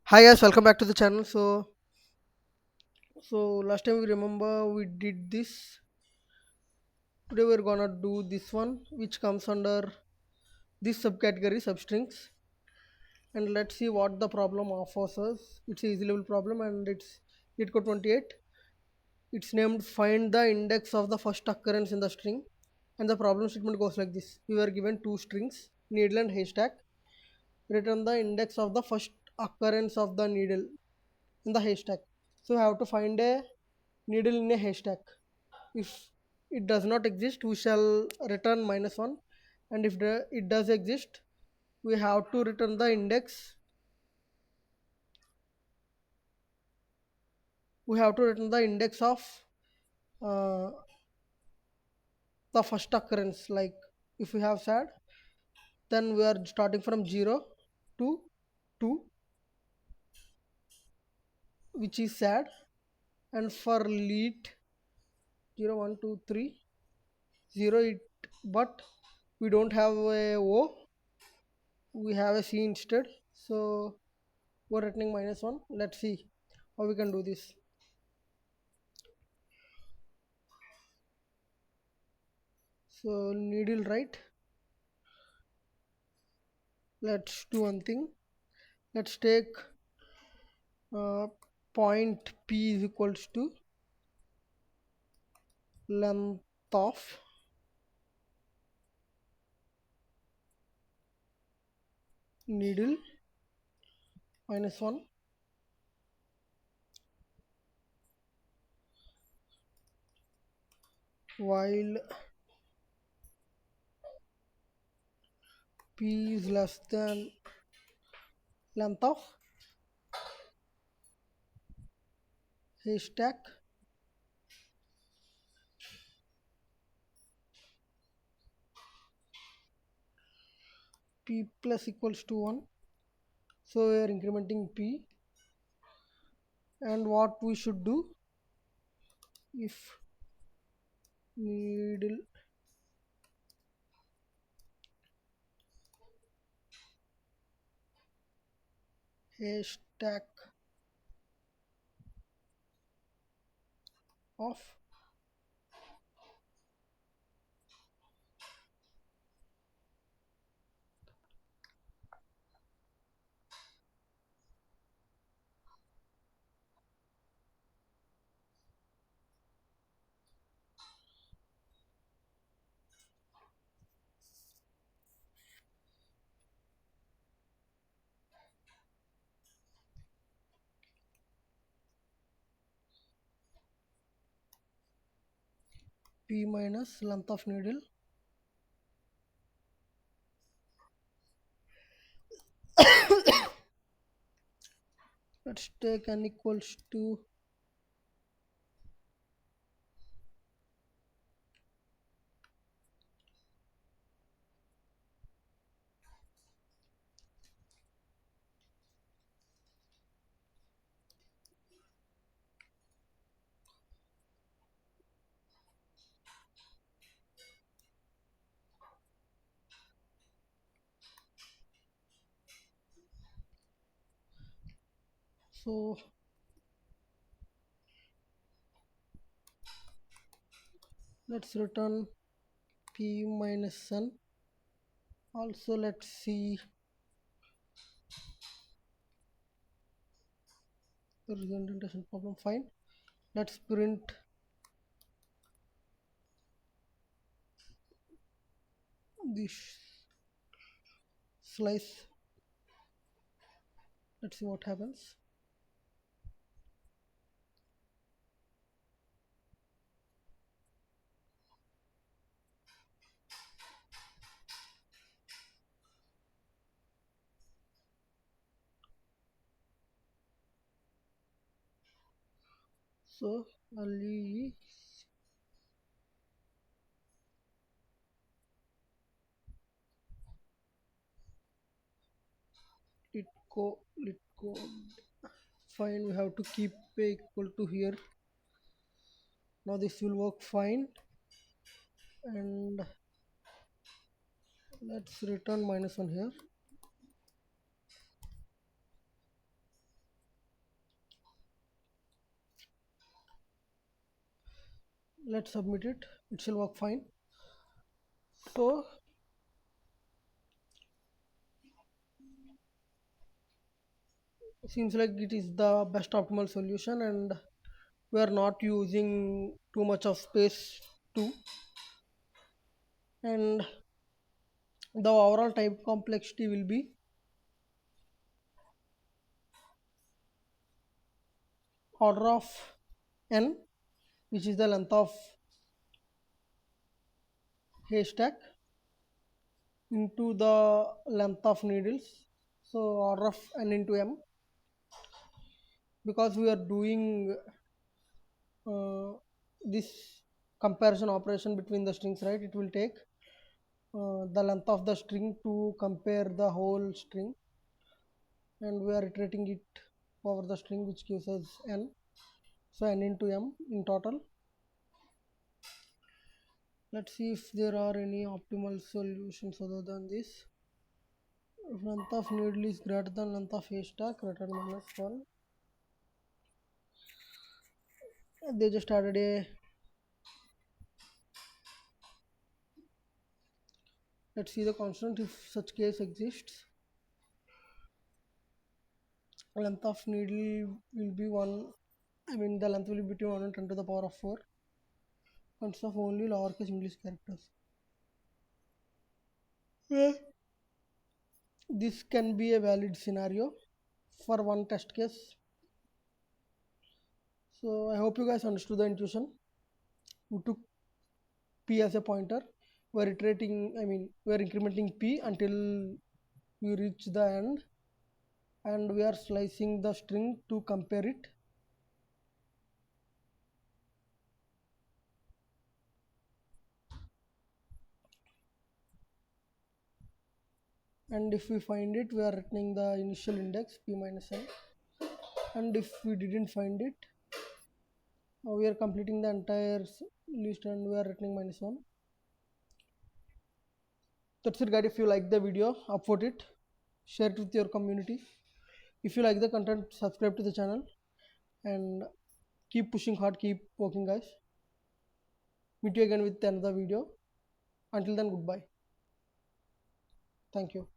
Hi guys, welcome back to the channel. So last time we remember we did this. Today we're gonna do this one, which comes under this subcategory substrings, and let's see what the problem offers us. It's a easy level problem, and it's leetcode 28. It's named find the index of the first occurrence in the string, and the problem statement goes like this: we were given two strings, needle and haystack. Return the index of the first occurrence of the needle in the haystack. So we have to find a needle in a haystack. If it does not exist, we shall return -1, and if it does exist, we have to return the index. We have to return the index of uh, the first occurrence. Like if we have sad, then we are starting from 0 to 2, which is sad, and for leet 0, 1, 2, 3, 0 it, but we don't have a O, we have a C instead. So we're returning -1. Let's see how we can do this. So needle right. Let's do one thing. Let's take uh, point P is equals to length of needle -1, while P is less than length of haystack. P plus equals to 1. So we are incrementing P, and what we should do, if needle haystack of P minus length of needle. Let's take n equals to so let's return P minus n. Also let's see, there is an indentation problem. Fine, let's print this slice. Let's see what happens. So Ali lit code. Fine, we have to keep a equal to here. Now this will work fine, and let's return -1 here. Let's submit it. It shall work fine. So seems like it is the best optimal solution, and we are not using too much of space too. And the overall type complexity will be order of n, which is the length of haystack, into the length of needles. So order of n into m, because we are doing uh, this comparison operation between the strings, right? It will take the length of the string to compare the whole string, and we are iterating it over the string, which gives us n. So n into m in total. Let's see if there are any optimal solutions other than this. If length of needle is greater than length of haystack, return -1. They just added a, let's see the constant if such case exists. Length of needle will be 1, I mean the length will be between 1 and 10 to the power of 4, consists of only lowercase English characters. Well, this can be a valid scenario for one test case. So I hope you guys understood the intuition. We took p as a pointer. We're iterating, I mean, we're incrementing p until we reach the end, and we are slicing the string to compare it. And if we find it, we are returning the initial index p minus n. And if we didn't find it, we are completing the entire list and we are returning -1. That's it, guys. If you like the video, upvote it, share it with your community. If you like the content, subscribe to the channel, and keep pushing hard, keep working, guys. Meet you again with another video. Until then, goodbye. Thank you.